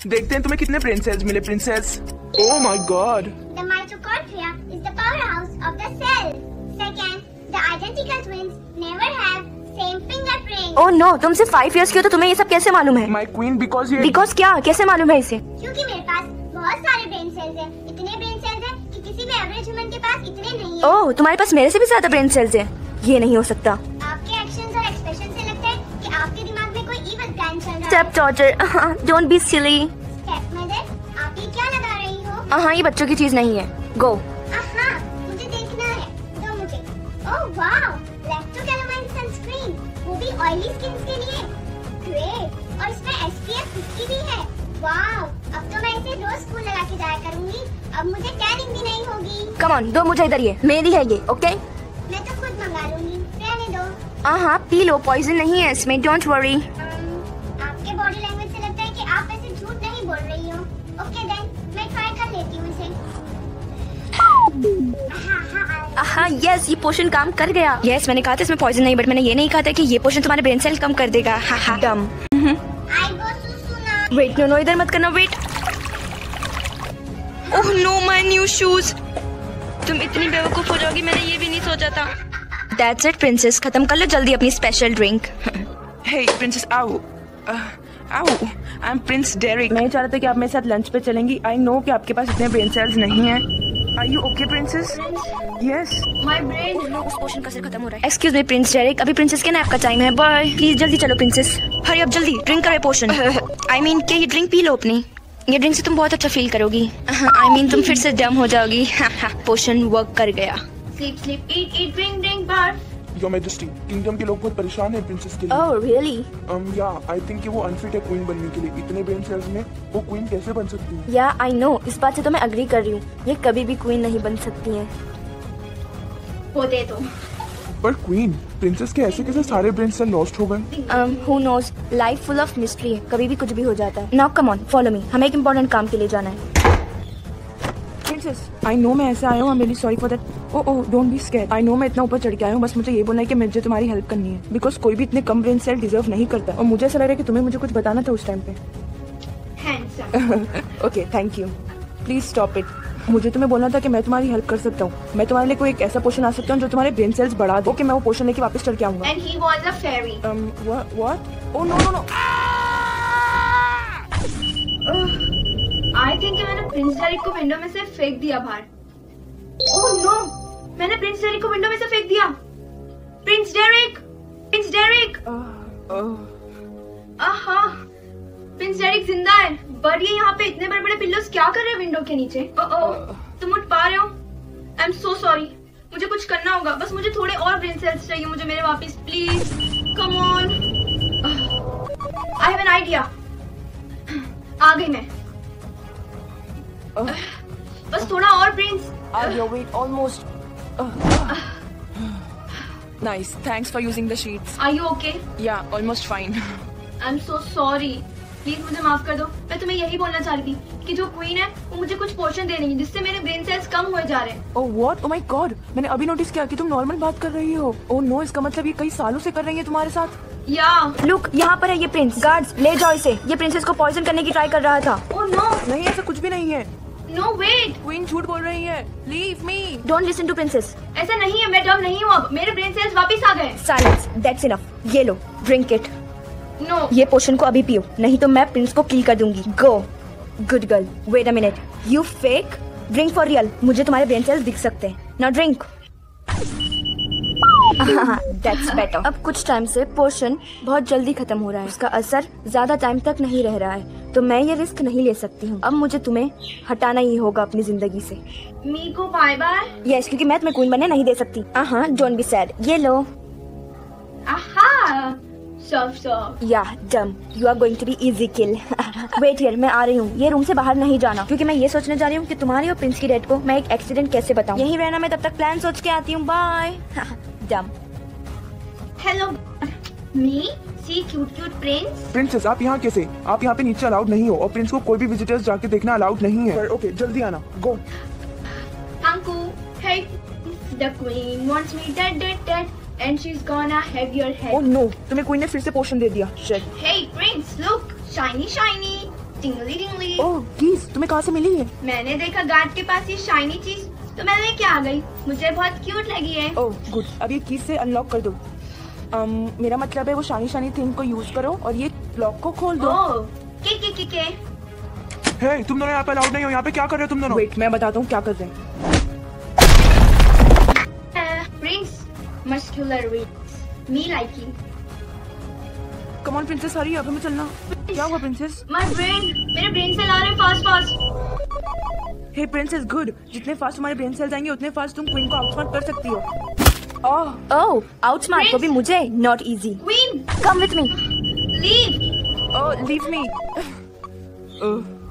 देखते हैं तुम्हें कितने ब्रेन सेल्स मिले princess. Oh my God. The mitochondria is the powerhouse of the cell. Second, the identical twins never have same fingerprint. Oh no, तुम सिर्फ 5 years की हो तो तुम्हें ये सब कैसे मालूम है? माय क्वीन बिकॉज क्या? कैसे मालूम है इसे? क्योंकि मेरे पास बहुत सारे ब्रेन सेल्स हैं। इतने ब्रेन सेल्स हैं कि किसी भी एवरेज ह्यूमन के पास इतने नहीं हैं। ओह, तुम्हारे पास मेरे से भी ज्यादा ब्रेन सेल्स हैं। ये नहीं हो सकता। आपके एक्शंस और एक्सप्रेशन से लगता है कि आपके दिमाग में कोई इविल प्लान चल रहा है। Step daughter, don't be silly. Step mother, आप ये क्या लगा रही हो? हाँ, ये बच्चों की चीज नहीं है। गो। मुझे देखना है। दो मुझे। ओह वाओ, लैक्टोकैलामाइन सनस्क्रीन, वो भी ऑयली स्किन के लिए। ग्रेट, और इसमें SPF 50 भी है। वाओ, अब तो मैं इसे रोज स्कूल लगा के जाया करूंगी। अब मुझे टैनिंग भी नहीं होगी। कम ऑन, दो मुझे इधर, ये मेरी है ये, ओके? मैं तो खुद मंगा लूंगी, रहने दो। हाँ, पी लो, पॉइजन नहीं है इसमें, डोंट वरी। आपके बॉडी लैंग्वेज से लगता है कि आप ऐसे झूठ नहीं बोल रही हो। ओके देन, मैं ट्राई कर लेती हूँ इसे। हाँ, यस, ये पोशन काम कर गया। यस, मैंने कहा था इसमें पॉइजन नहीं, बट मैंने ये नहीं कहा था कि ये पोशन तुम्हारे ब्रेन सेल कम कर देगा। हाँ, डम। वेट, नो, इधर मत करना, wait. Oh no, my new shoes. तुम इतनी बेवकूफ हो जाओगी, मैंने ये भी नहीं सोचा था। That's it, प्रिंसेस, खत्म कर लो जल्दी अपनी स्पेशल ड्रिंक। हे प्रिंसेस, आओ। I am prince Derrick. मैं चाह रहा था कि आप मेरे साथ लंच पे चलेंगी। आई नो कि आपके पास इतने ब्रेन सेल्स नहीं हैं। Are you okay princess? Yes. My brain. उस पोशन का सिर खत्म हो रहा है। एक्सक्यूज मी प्रिंस डेरिक, अभी प्रिंसेस के नैप का टाइम है। बाय। प्लीज जल्दी चलो प्रिंसेस। हरी अब जल्दी, ड्रिंक करो पोशन। आई मीन कि ये ड्रिंक पी लो अपनी। ये ड्रिंक से तुम बहुत अच्छा फील करोगी। आई मीन तुम फिर से डम हो जाओगी। पोशन वर्क कर गया। Sleep, sleep, eat, eat, drink, drink, barf. Your majesty, kingdom के लोग बहुत परेशान हैं प्रिंसेस के लिए। Oh really? या आई थिंक कि वो अनफिट है क्वीन बनने के लिए। इतने ब्रेन सेल्स में वो क्वीन कैसे बन सकती है? या आई नो, इस बात से तो मैं अग्री कर रही हूँ। ये कभी भी क्वीन नहीं बन सकती हैं। होते तो। पर क्वीन, प्रिंसेस के ऐसे कैसे सारे ब्रेन सेल लॉस्ट हो गए? Who knows, life full of mystery है, कभी भी कुछ भी हो जाता है। Now come on, follow me, हमें एक इम्पोर्टेंट काम के लिए जाना है। प्रिंसेस, आई नो मैं ऐसे आया हूँ, I am really sorry for that. Oh don't be scared. I know मैं इतना ऊपर चढ़ के आया हूँ, बस मुझे ये बोलना है कि मुझे तुम्हारी हेल्प करनी है। बिकॉज कोई भी इतने कम ब्रेन सेल डिजर्व नहीं करता। और मुझे ऐसा लग रहा है कि तुम्हें मुझे कुछ बताना था उस टाइम पे। Okay, thank you. Please stop it. मुझे तुम्हें बोलना था कि मैं तुम्हारी हेल्प कर सकता हूँ। मैं तुम्हारे लिए कोई एक ऐसा पोशन आ सकता हूँ जो तुम्हारे ब्रेन सेल्स बढ़ा दे। ओके, मैं वो पोशन लेके वापस चढ़ के आऊंगा। And he was a fairy. What? Oh no. I think कि मैंने प्रिंस डेरिक को विंडो में से फेंक दिया बाहर। ओह नो, मैंने प्रिंस डेरिक को विंडो में से फेंक दिया। Prince Derrick, prince Derrick. Prince Derrick जिंदा है, बट ये यहाँ पे इतने बड़े बड़े पिल्लोस क्या कर रहे हैं विंडो के नीचे? तुम उठ पा रहे हो? आई एम सो सॉरी, मुझे कुछ करना होगा। बस मुझे थोड़े और ब्रेन सेल्स चाहिए मुझे मेरे वापस, please come on. I have an idea. आ गई मैं। बस थोड़ा और brains. Wait, almost. Nice. Thanks for using the sheets. Are you okay? Yeah, almost fine. I'm so sorry. Please मुझे माफ कर दो। मैं तुम्हें यही बोलना चाह रही थी कि जो क्वीन है वो मुझे कुछ पोर्शन दे रही है जिससे मेरे ब्रेन सेल्स कम हुए जा रहे हैं। Oh what? Oh my God! मैंने अभी नोटिस किया कि तुम नॉर्मल बात कर रही हो। Oh no, इसका मतलब ये कई सालों से कर रही है तुम्हारे साथ। या लुक, यहाँ पर है ये प्रिंस। गार्ड्स, ले जाओ इसे। ये प्रिंसेस को पॉइजन करने की ट्राई कर रहा था। ओह नो, नहीं, ऐसा कुछ भी नहीं है। नो वेट, क्वीन झूठ बोल रही है। Leave me. Don't listen to princess. ऐसा नहीं है, मैं डम नहीं हूँ। अब मेरे ब्रेन सेल्स वापस आ गए। Silence, that's enough. ये लो, ड्रिंक इट। नो, ये पोशन को अभी पियो, नहीं तो मैं प्रिंस को किल कर दूंगी। Go, good girl. Wait a minute, you fake, drink for real. मुझे तुम्हारे ब्रेन सेल्स दिख सकते हैं। Now drink. That's better. अब कुछ टाइम से पोशन बहुत जल्दी खत्म हो रहा है, उसका असर ज्यादा टाइम तक नहीं रह रहा है, तो मैं ये रिस्क नहीं ले सकती हूँ। अब मुझे तुम्हें हटाना ही होगा अपनी जिंदगी से। मीको बाय बाय। यस, क्योंकि मैं तुम्हें क्वीन बनने नहीं दे सकती। Don't be sad. ये लो। आहा, सर्व। या dumb, you are going to be easy kill. Wait here, मैं आ रही हूँ। ये रूम से बाहर नहीं जाना, क्योंकि मैं ये सोचने जा रही हूँ कि तुम्हारी और प्रिंस की डेथ को मैं एक एक्सीडेंट कैसे बताऊँ। यहीं रहना, मैं तब तक प्लान सोच के आती हूँ। बाय। डम। हेलो मी, सी क्यूट प्रिंस। प्रिंसेस, आप यहाँ कैसे? आप यहाँ पे नीचे अलाउड नहीं हो और प्रिंस को कोई भी विजिटर्स जाके देखना अलाउड नहीं है। ओके, जल्दी आना। Go. Anku, hey, the queen wants me dead and she's gonna have your head. Oh no, तुम्हें क्वीन ने फिर से पोशन दे दिया। Shit. Hey prince, look, shiny. Tingly tingly. Oh keys तुम्हें कहाँ से मिली है? मैंने देखा गार्ड के पास ये शाइनी चीज, तो मैं लेके आ गई। मुझे बहुत क्यूट लगी है। ओह गुड, अब ये कीज से अनलॉक कर दो। मेरा मतलब है वो शानी शानी थिंग को यूज करो और ये लॉक को खोल दो। ओह के हे, तुम दोनों यहाँ पे अलाउड नहीं हो। यहाँ पे क्या कर रहे हो तुम दोनों? वेट मैं बताता हूँ क्या कर रहे हैं। Prince muscular wings, me liking. Come on princess, hurry अब हमें चलना। क्या हुआ प्रिंसेस? माय ब्रेन, मेरे ब्रेन से ला रहे fast fast. Hey princess good, जितने फास्ट तुम्हारे ब्रेन सेल्स आएंगे उतने फास्ट तुम क्वीन को आउटस्मार्ट कर सकती हो। ओह आउटस्मार्ट तो भी मुझे not easy. Queen come with me. Leave. Oh leave me.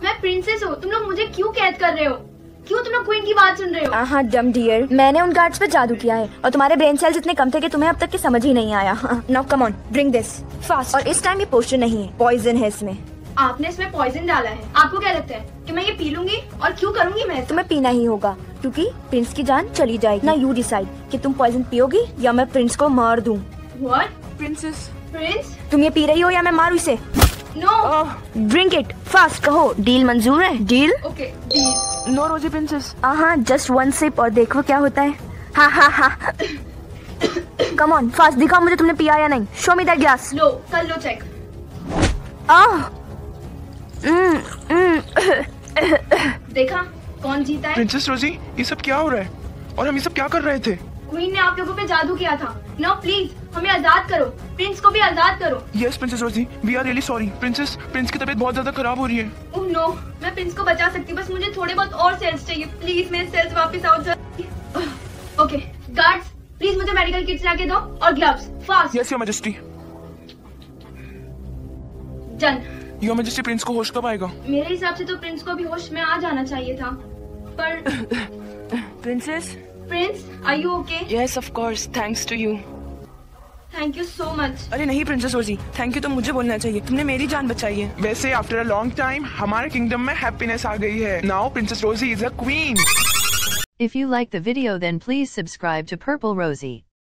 मैं प्रिंसेस हूँ, तुम लोग मुझे क्यों कैद कर रहे हो? क्यों तुम लोग क्वीन की बात सुन रहे हो? हाँ डम डियर, मैंने उन गार्ड्स पे जादू किया है और तुम्हारे ब्रेन सेल्स इतने कम थे कि तुम्हें अब तक की समझ ही नहीं आया। Now come on drink this fast. और इस टाइम ये पोशन नहीं है, पॉइजन है इसमें। आपने इसमें पॉइजन डाला है। आपको क्या लगता है कि मैं ये पी लूंगी? और क्यों करूंगी मैं? तुम्हें पीना ही होगा क्योंकि प्रिंस की जान चली जाएगी। ना यू डिसाइड कि तुम पॉइजन पियोगी या मैं प्रिंस को मार दूं। व्हाट? Princess Prince? तुम ये पी रही हो या मैं मारूं इसे? नो। Drink it fast. कहो डील मंजूर है? डील? Okay deal. नो रोजी प्रिंसेस। हाँ जस्ट वन सिप और देखो क्या होता है। हाँ हाँ हाँ कम ऑन फास्ट दिखाओ मुझे तुमने पिया या नहीं। Show me that glass. लो कर लो चेक। देखा कौन जीता है? प्रिंसेस रोजी, ये सब क्या हो रहा है? और हम ये सब क्या कर रहे थे? क्वीन ने आप लोगों पे जादू किया था। नाउ प्लीज हमें आजाद करो, प्रिंस को भी आजाद करो। Yes princess Rosie, we are really sorry. Princess, prince की तबीयत बहुत ज्यादा खराब हो रही है। ओह नो, मैं प्रिंस को बचा सकती हूँ, बस मुझे थोड़े बहुत और सेल्स चाहिए। प्लीज मेरे सेल्स वापस आओ जल्दी। ओके गार्ड्स, प्लीज मुझे मेडिकल किट्स लाके दो और gloves fast. Yes your majesty. Done. Your majesty, Prince को होश कब आएगा? मेरे हिसाब से तो प्रिंस को भी होश में आ जाना चाहिए था, पर princess prince are you okay? Yes of course, thanks to you. Thank you so much. अरे नहीं प्रिंसेस रोजी, थैंक यू तो मुझे बोलना चाहिए, तुमने मेरी जान बचाई है। वैसे आफ्टर अ लॉन्ग टाइम हमारे किंगडम में हैप्पीनेस आ गई है। नाउ प्रिंसेस रोजी is a queen. If you like the video then please subscribe to Purple Rosie.